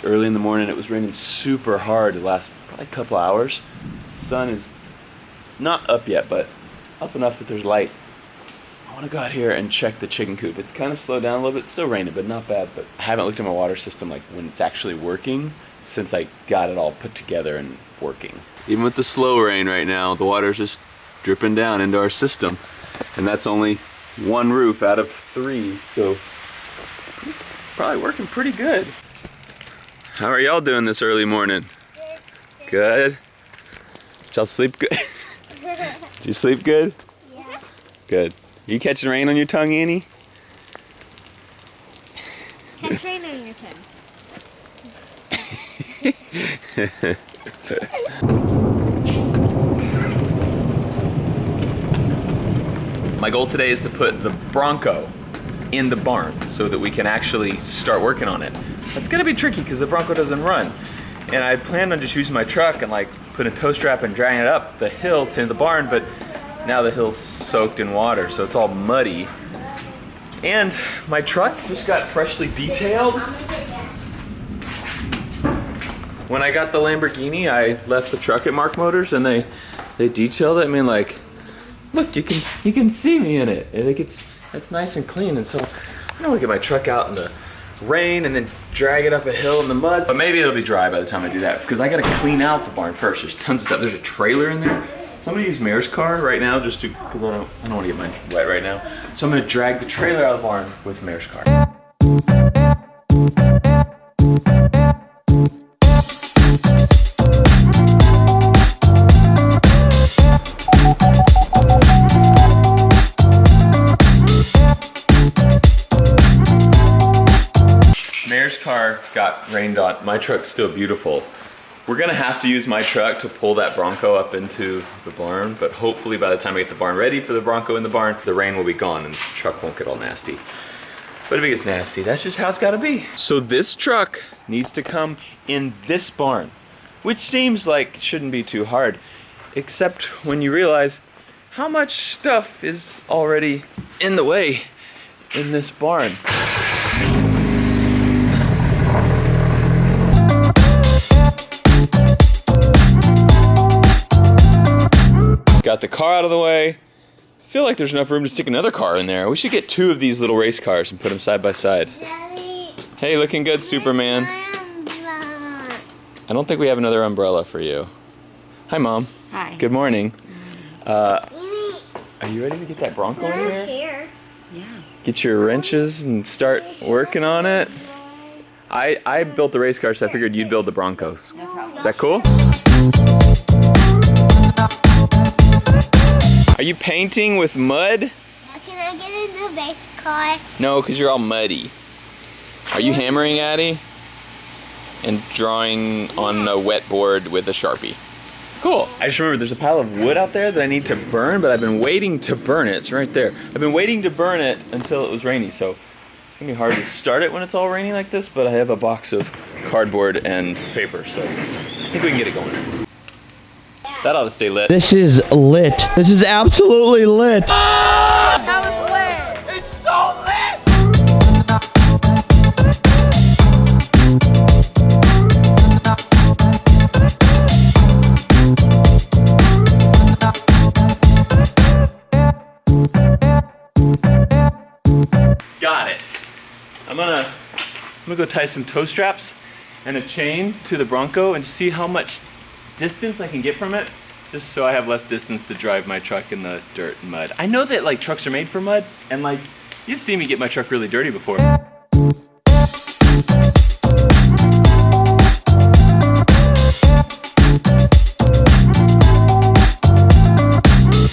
early in the morning. It was raining super hard the last probably couple hours. Sun is not up yet, but up enough that there's light. I want to go out here and check the chicken coop. It's kind of slowed down a little bit. It's still raining, but not bad. But I haven't looked at my water system like when it's actually working since I got it all put together and working. Even with the slow rain right now, the water's just dripping down into our system. And that's only one roof out of 3, so it's probably working pretty good. How are y'all doing this early morning? Good. Did y'all sleep good? Did you sleep good? Yeah. Good. You catching rain on your tongue, Annie? Catch rain on your tongue. My goal today is to put the Bronco in the barn so that we can actually start working on it. It's gonna be tricky because the Bronco doesn't run. And I planned on just using my truck and like putting a tow strap and dragging it up the hill to the barn, but now the hill's soaked in water, so it's all muddy. And my truck just got freshly detailed. When I got the Lamborghini, I left the truck at Mark Motors and they detailed it. I mean, like, look, you can see me in it. It's nice and clean. And so I don't want to get my truck out in the rain and then drag it up a hill in the mud. But maybe it'll be dry by the time I do that because I got to clean out the barn first. There's tons of stuff. There's a trailer in there. So I'm gonna use Mayor's car right now just to, I don't want to get mine wet right now. So I'm gonna drag the trailer out of the barn with Mayor's car. Mayor's car got rained on. My truck's still beautiful. We're gonna have to use my truck to pull that Bronco up into the barn, but hopefully by the time I get the barn ready for the Bronco in the barn, the rain will be gone and the truck won't get all nasty. But if it gets nasty, that's just how it's gotta be. So this truck needs to come in this barn, which seems like it shouldn't be too hard, except when you realize how much stuff is already in the way in this barn. Got the car out of the way. I feel like there's enough room to stick another car in there. We should get 2 of these little race cars and put them side by side. Daddy, Hey, looking good, Superman. my I don't think we have another umbrella for you. Hi, Mom. Hi. Good morning. umbrella. Are you ready to get that Bronco in here? Here. Yeah. Get your wrenches and start working on it. I built the race car, so I figured you'd build the Bronco. No problem. Is that cool? Are you painting with mud? Can I get in the race car? No, because you're all muddy. Are you hammering, Addie? And drawing on a wet board with a Sharpie. Cool. I just remember there's a pile of wood out there that I need to burn, but I've been waiting to burn it. It's right there. I've been waiting to burn it until it was rainy, so it's gonna be hard to start it when it's all rainy like this, but I have a box of cardboard and paper, so I think we can get it going. That ought to stay lit. This is lit. This is absolutely lit. That was lit. It's so lit! Got it. I'm gonna go tie some tow straps and a chain to the Bronco and see how much distance I can get from it, just so I have less distance to drive my truck in the dirt and mud. I know that like trucks are made for mud, and like you've seen me get my truck really dirty before.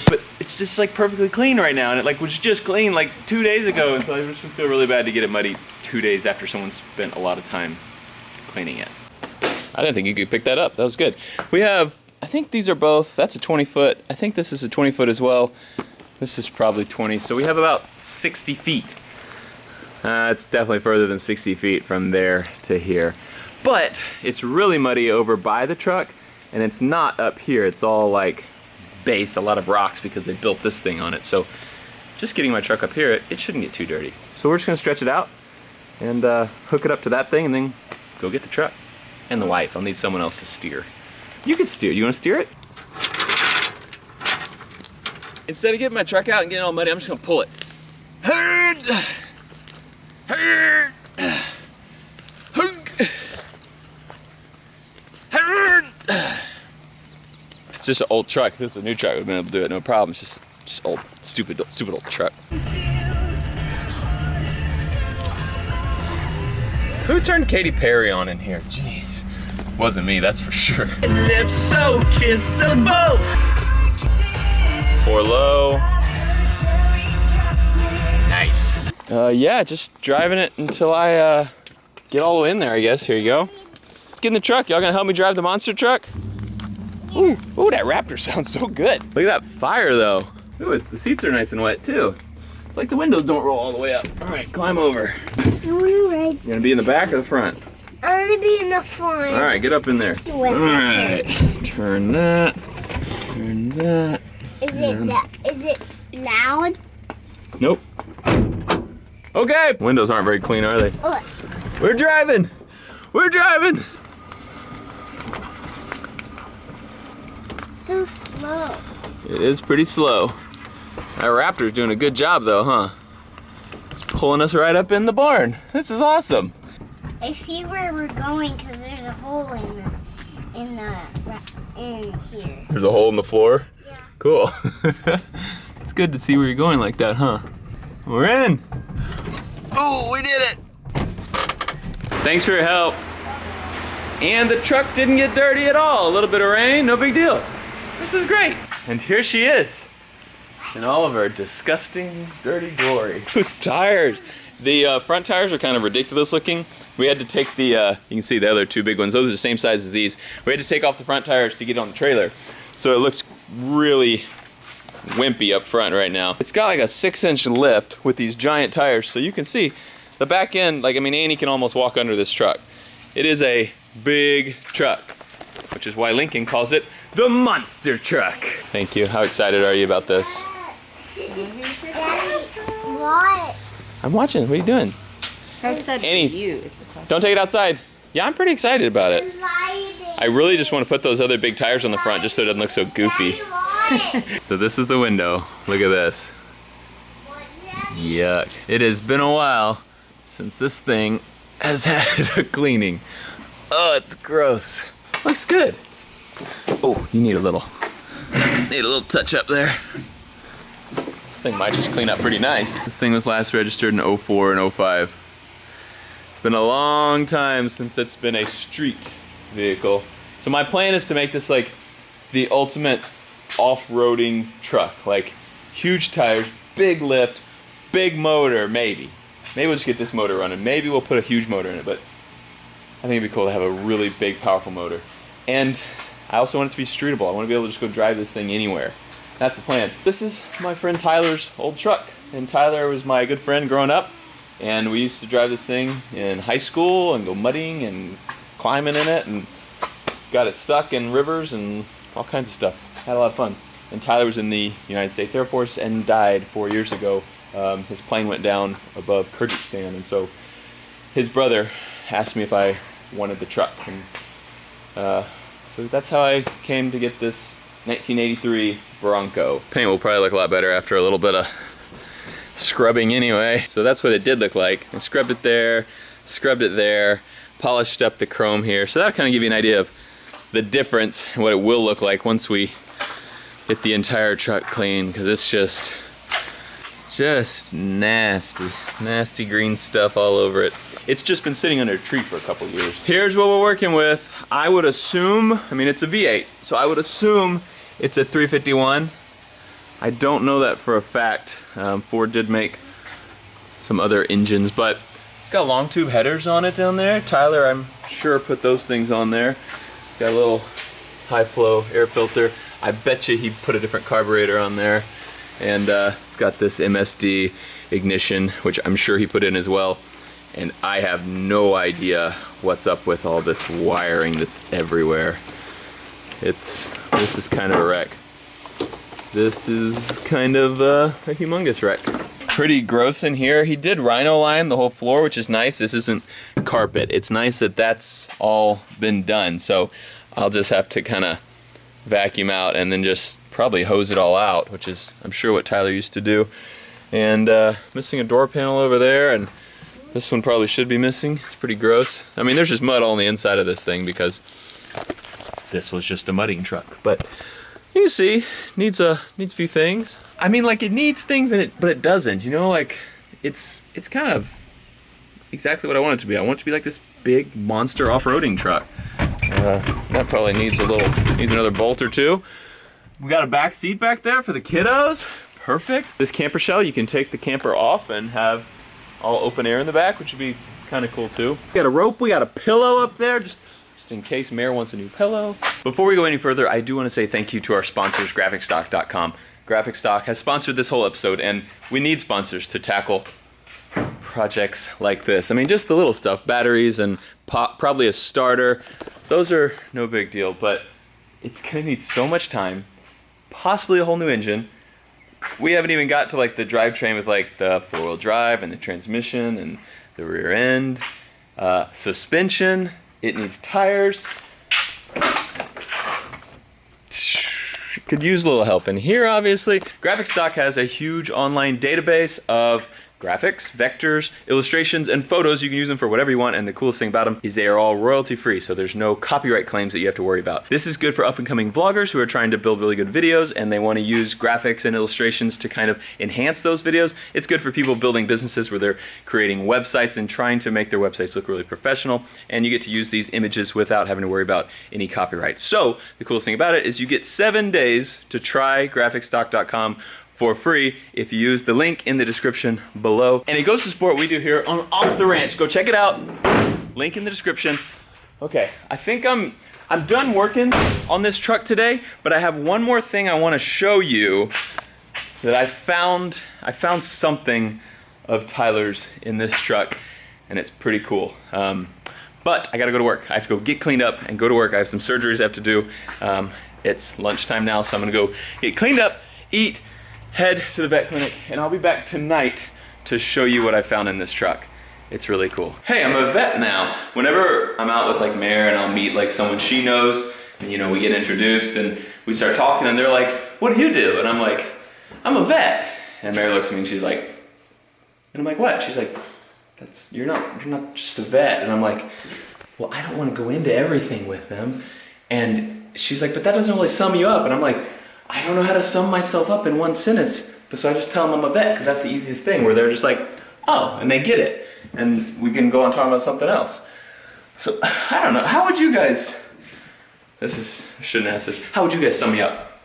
But it's just like perfectly clean right now, and it like was just clean like 2 days ago, and so I just feel really bad to get it muddy 2 days after someone spent a lot of time cleaning it. I didn't think you could pick that up. That was good. We have, I think these are both, that's a 20 foot. I think this is a 20 foot as well. This is probably 20. So we have about 60 feet. It's definitely further than 60 feet from there to here. But it's really muddy over by the truck, and it's not up here. It's all like base, a lot of rocks because they built this thing on it. So just getting my truck up here, it shouldn't get too dirty. So we're just gonna stretch it out and hook it up to that thing and then go get the truck. And the wife. I'll need someone else to steer. You can steer. You want to steer it? Instead of getting my truck out and getting all muddy, I'm just gonna pull it. It's just an old truck. If this was a new truck, I would have been able to do it no problem. It's just old, stupid old truck. Who turned Katy Perry on in here? Jeez. Wasn't me, that's for sure. Lips so kissable. 4 low. Nice. Yeah, just driving it until I get all the way in there, I guess. Here you go. Let's get in the truck. Y'all gonna help me drive the monster truck? Ooh, ooh, that Raptor sounds so good. Look at that fire though. Ooh, the seats are nice and wet too. It's like the windows don't roll all the way up. All right, climb over. You gonna be in the back or the front? I'm gonna be in the front. All right, get up in there. All right, turn that. Turn that. Is it loud? Nope. Okay. Windows aren't very clean, are they? Oh, We're driving. We're driving. so slow. It is pretty slow. That Raptor's doing a good job though, huh? It's pulling us right up in the barn. This is awesome. I see where we're going because there's a hole in here. There's a hole in the floor? Yeah. Cool. It's good to see where you're going like that, huh? We're in. Oh, we did it. Thanks for your help. And the truck didn't get dirty at all. A little bit of rain, no big deal. This is great. And here she is in all of her disgusting, dirty glory. Those tires. The front tires are kind of ridiculous looking. We had to take the, you can see the other 2 big ones. Those are the same size as these. We had to take off the front tires to get on the trailer. So it looks really wimpy up front right now. It's got like a 6-inch lift with these giant tires. So you can see the back end, like, I mean, Annie can almost walk under this truck. It is a big truck, which is why Lincoln calls it the monster truck. Thank you. How excited are you about this? What? I'm watching. What are you doing? How excited Annie, are you is the question. Don't take it outside. Yeah, I'm pretty excited about it. I really just want to put those other big tires on the front just so it doesn't look so goofy. So this is the window. Look at this. Yuck. It has been a while since this thing has had a cleaning. Oh, it's gross. Looks good. Oh, you need a little touch up there. This thing might just clean up pretty nice. This thing was last registered in 04 and 05. It's been a long time since it's been a street vehicle. So my plan is to make this like the ultimate off-roading truck. Like huge tires, big lift, big motor, maybe. Maybe we'll just get this motor running. Maybe we'll put a huge motor in it, but I think it'd be cool to have a really big, powerful motor. And I also want it to be streetable. I want to be able to just go drive this thing anywhere. That's the plan. This is my friend Tyler's old truck. And Tyler was my good friend growing up. And we used to drive this thing in high school and go mudding and climbing in it and got it stuck in rivers and all kinds of stuff. Had a lot of fun. And Tyler was in the United States Air Force and died 4 years ago. His plane went down above Kyrgyzstan, and so his brother asked me if I wanted the truck. And so that's how I came to get this 1983 Bronco. Paint will probably look a lot better after a little bit of scrubbing anyway. So that's what it did look like. I scrubbed it there, polished up the chrome here. So that'll kind of give you an idea of the difference and what it will look like once we get the entire truck clean, because it's just nasty green stuff all over it. It's just been sitting under a tree for a couple years. Here's what we're working with. I would assume, I mean, it's a V8, so I would assume it's a 351. I don't know that for a fact. Ford did make some other engines, but it's got long tube headers on it down there. Tyler, I'm sure, put those things on there. It's got a little high flow air filter. I bet you he put a different carburetor on there. And it's got this MSD ignition, which I'm sure he put in as well. And I have no idea what's up with all this wiring that's everywhere. This is kind of a wreck. This is kind of a humongous wreck. pretty gross in here. He did rhino line the whole floor, which is nice. This isn't carpet. It's nice that that's all been done. So I'll just have to kind of vacuum out and then just probably hose it all out, which is, I'm sure, what Tyler used to do. And missing a door panel over there, and this one probably should be missing. It's pretty gross. I mean, there's just mud all on the inside of this thing because this was just a mudding truck. But you can see, needs a few things. I mean, like, it needs things but it doesn't. You know, like, it's kind of exactly what I want it to be. I want it to be like this big monster off-roading truck. That probably needs another bolt or two. We got a back seat back there for the kiddos. Perfect. This camper shell, you can take the camper off and have all open air in the back, which would be kind of cool too. We got a rope, we got a pillow up there, just in case Mare wants a new pillow. Before we go any further, I do want to say thank you to our sponsors, GraphicStock.com. GraphicStock has sponsored this whole episode, and we need sponsors to tackle projects like this. I mean, just the little stuff, batteries and probably a starter. Those are no big deal, but it's gonna need so much time, possibly a whole new engine. We haven't even got to like the drivetrain with like the 4-wheel drive and the transmission and the rear end, suspension. It needs tires. Could use a little help in here, obviously. GraphicStock has a huge online database of graphics, vectors, illustrations, and photos. You can use them for whatever you want, and the coolest thing about them is they are all royalty free, so there's no copyright claims that you have to worry about. This is good for up-and-coming vloggers who are trying to build really good videos and they want to use graphics and illustrations to kind of enhance those videos. It's good for people building businesses where they're creating websites and trying to make their websites look really professional, and you get to use these images without having to worry about any copyright. So the coolest thing about it is you get 7 days to try GraphicStock.com for free if you use the link in the description below. And it goes to support what we do here on Off the Ranch. Go check it out. Link in the description. Okay, I think I'm done working on this truck today, but I have one more thing I want to show you that I found something of Tyler's in this truck, and it's pretty cool. But I gotta go to work. I have to go get cleaned up and go to work. I have some surgeries I have to do. It's lunchtime now, so I'm gonna go get cleaned up, eat, head to the vet clinic, and I'll be back tonight to show you what I found in this truck. It's really cool. Hey, I'm a vet now. Whenever I'm out with like Mare and I'll meet like someone she knows, and you know, we get introduced and we start talking and they're like, what do you do? And I'm like, I'm a vet. And Mare looks at me and she's like, and I'm like, what? She's like, you're not just a vet. And I'm like, well, I don't want to go into everything with them. And she's like, but that doesn't really sum you up. And I'm like, I don't know how to sum myself up in one sentence, but so I just tell them I'm a vet because that's the easiest thing, where they're just like, oh, and they get it. And we can go on talking about something else. So, I don't know, how would you guys, I shouldn't ask this, how would you guys sum me up?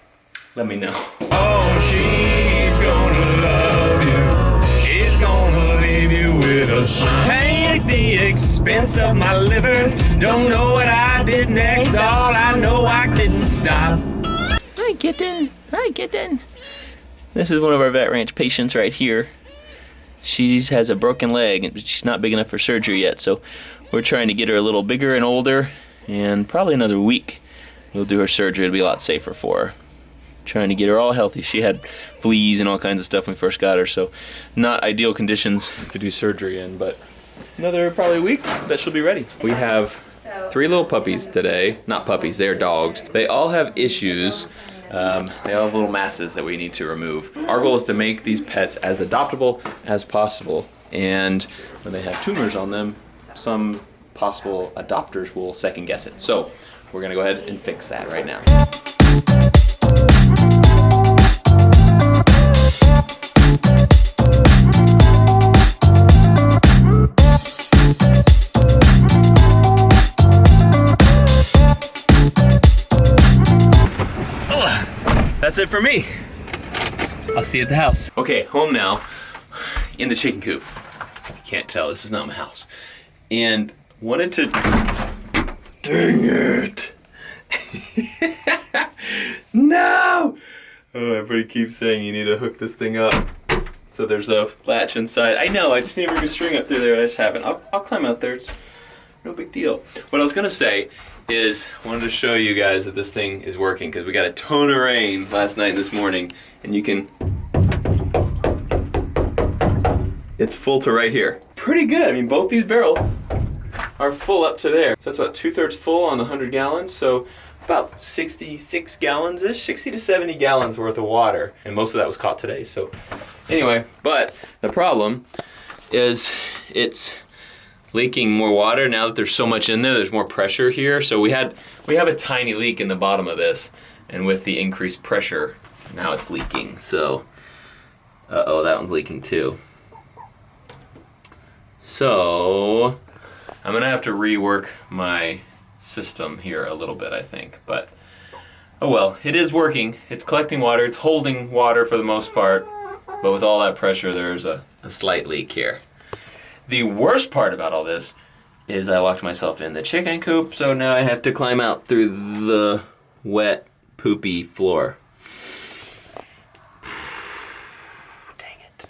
Let me know. Oh, she's gonna love you. She's gonna leave you with a smile. Pay at the expense of my liver. Don't know what I did next. All I know, I couldn't stop. Hi, kitten. Hi, kitten. This is one of our vet ranch patients right here. She has a broken leg, and she's not big enough for surgery yet, so we're trying to get her a little bigger and older, and probably another week we'll do her surgery. It'll be a lot safer for her. Trying to get her all healthy. She had fleas and all kinds of stuff when we first got her, so not ideal conditions to do surgery in, but another probably week that she'll be ready. We have 3 little puppies today. Not puppies, they're dogs. They all have issues. They all have little masses that we need to remove. Our goal is to make these pets as adoptable as possible, and when they have tumors on them, some possible adopters will second guess it. So we're gonna go ahead and fix that right now. That's it for me. I'll see you at the house. Okay, home now, in the chicken coop. You can't tell, this is not my house. And wanted to, dang it. No! Oh, everybody keeps saying you need to hook this thing up. So there's a latch inside. I know, I just need to bring a string up through there. I just haven't. I'll climb out there, it's no big deal. What I was gonna say is I wanted to show you guys that this thing is working, because we got a ton of rain last night and this morning, and you can it's full to right here. Pretty good. I mean, both these barrels are full up to there. So that's about 2/3 full on the 100 gallons. So about 66 gallons-ish, 60 to 70 gallons worth of water. And most of that was caught today. So anyway, but the problem is it's leaking more water now that there's so much in there. There's more pressure here. So we have a tiny leak in the bottom of this, and with the increased pressure, now it's leaking. So, uh-oh, that one's leaking too. So I'm gonna have to rework my system here a little bit, I think. But oh well, it is working. It's collecting water. It's holding water for the most part. But with all that pressure, there's a slight leak here. The worst part about all this is I locked myself in the chicken coop, so now I have to climb out through the wet, poopy floor. Dang it.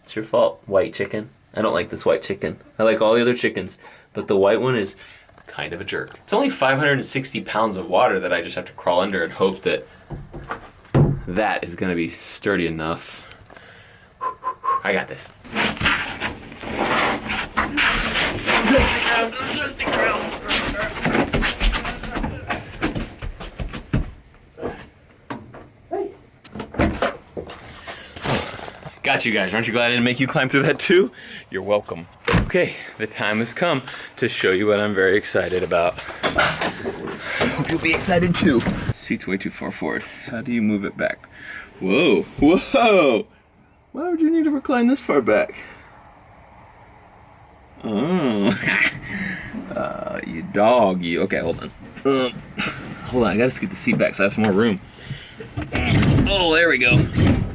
It's your fault, white chicken. I don't like this white chicken. I like all the other chickens, but the white one is kind of a jerk. It's only 560 pounds of water that I just have to crawl under and hope that that is gonna be sturdy enough. I got this. Got you guys. Aren't you glad I didn't make you climb through that too? You're welcome. Okay, the time has come to show you what I'm very excited about. Hope you'll be excited too. Seat's way too far forward. How do you move it back? Whoa, whoa! Why would you need to recline this far back? Oh, you dog, you. Okay, hold on. Hold on, I gotta scoot the seat back so I have some more room. Oh, there we go.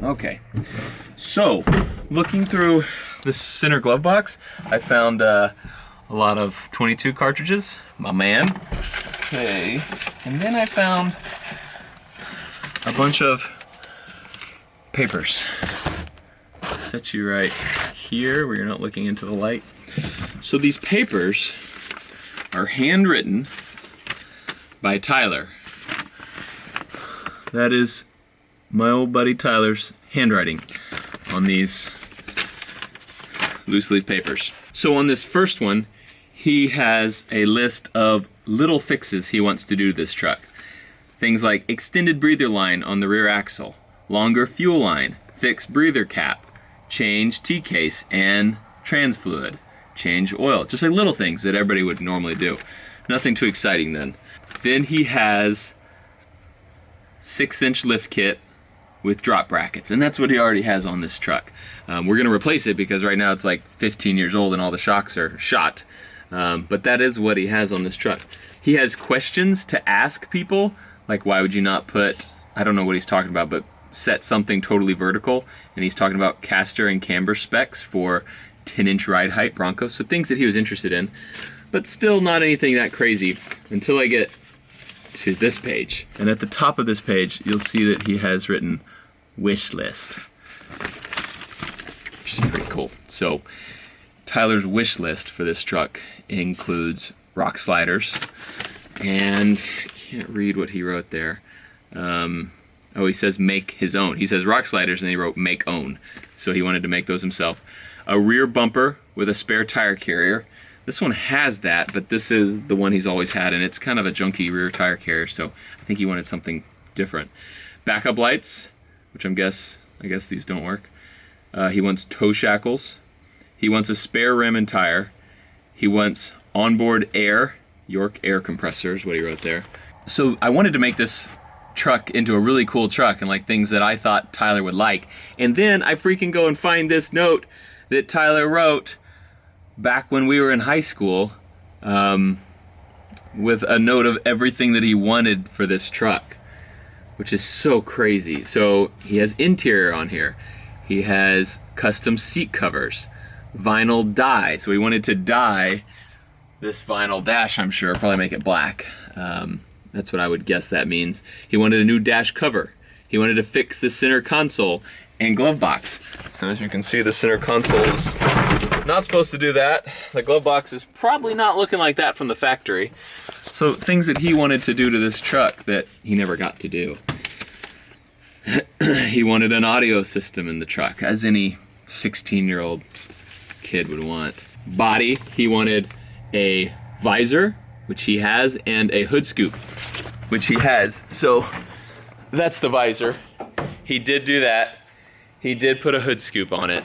Okay. So, looking through the center glove box, I found a lot of 22 cartridges. My man. Okay. And then I found a bunch of papers. I'll set you right here where you're not looking into the light. So these papers are handwritten by Tyler. That is my old buddy Tyler's handwriting on these loose leaf papers. So on this first one, he has a list of little fixes he wants to do to this truck. Things like extended breather line on the rear axle, longer fuel line, fix breather cap, change T-case and trans fluid, change oil. Just like little things that everybody would normally do. Nothing too exciting then. Then he has 6-inch lift kit with drop brackets, and that's what he already has on this truck. We're gonna replace it because right now it's like 15 years old and all the shocks are shot. But that is what he has on this truck. He has questions to ask people, like why would you not put, I don't know what he's talking about, but set something totally vertical. And he's talking about caster and camber specs for 10-inch ride height Broncos. So things that he was interested in, but still not anything that crazy until I get to this page. And at the top of this page, you'll see that he has written wish list, which is pretty cool. So Tyler's wish list for this truck includes rock sliders, and I can't read what he wrote there. Oh, he says make his own. He says rock sliders, and he wrote make own. So he wanted to make those himself. A rear bumper with a spare tire carrier. This one has that, but this is the one he's always had, and it's kind of a junky rear tire carrier, so I think he wanted something different. Backup lights, which I guess these don't work. He wants toe shackles. He wants a spare rim and tire. He wants onboard air, York air compressor is what he wrote there. So I wanted to make this truck into a really cool truck and like things that I thought Tyler would like. And then I freaking go and find this note that Tyler wrote back when we were in high school, with a note of everything that he wanted for this truck, which is so crazy. So he has interior on here. He has custom seat covers, vinyl dye. So he wanted to dye this vinyl dash, I'm sure, probably make it black. That's what I would guess that means. He wanted a new dash cover. He wanted to fix the center console and glove box. So as you can see, the center console is not supposed to do that. The glove box is probably not looking like that from the factory. So things that he wanted to do to this truck that he never got to do. He wanted an audio system in the truck, as any 16-year-old kid would want. Body, he wanted a visor, which he has, and a hood scoop, which he has. So that's the visor. He did do that. He did put a hood scoop on it.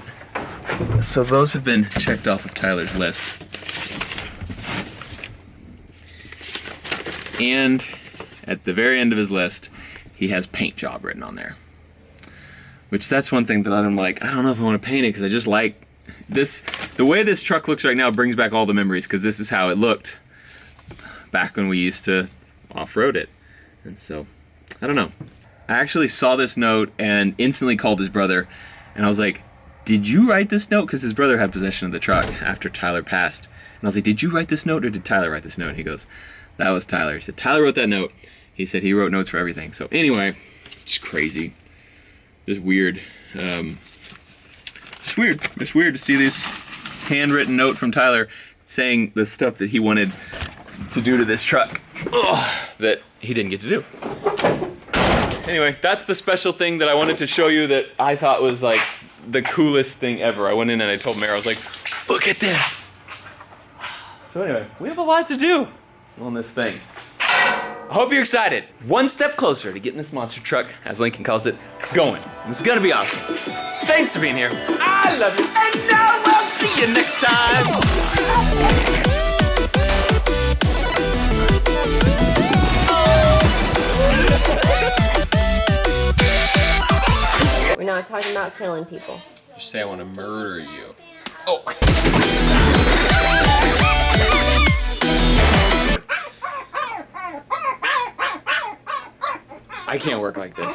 So those have been checked off of Tyler's list. And at the very end of his list, he has paint job written on there. Which that's one thing that I'm like, I don't know if I want to paint it because I just like this. The way this truck looks right now brings back all the memories because this is how it looked back when we used to off-road it. And so, I don't know. I actually saw this note and instantly called his brother and I was like, did you write this note? Because his brother had possession of the truck after Tyler passed. And I was like, did you write this note or did Tyler write this note? And he goes, that was Tyler. He said, Tyler wrote that note. He said he wrote notes for everything. So anyway, just crazy. Just weird. Just weird to see this handwritten note from Tyler saying the stuff that he wanted to do to this truck that he didn't get to do. Anyway, that's the special thing that I wanted to show you that I thought was like the coolest thing ever. I went in and I told Mara, I was like, look at this. So anyway, we have a lot to do on this thing. I hope you're excited. One step closer to getting this monster truck, as Lincoln calls it, going. And it's gonna be awesome. Thanks for being here. I love you. And now we'll see you next time. We're not talking about killing people. Just say I want to murder you. Oh. I can't work like this.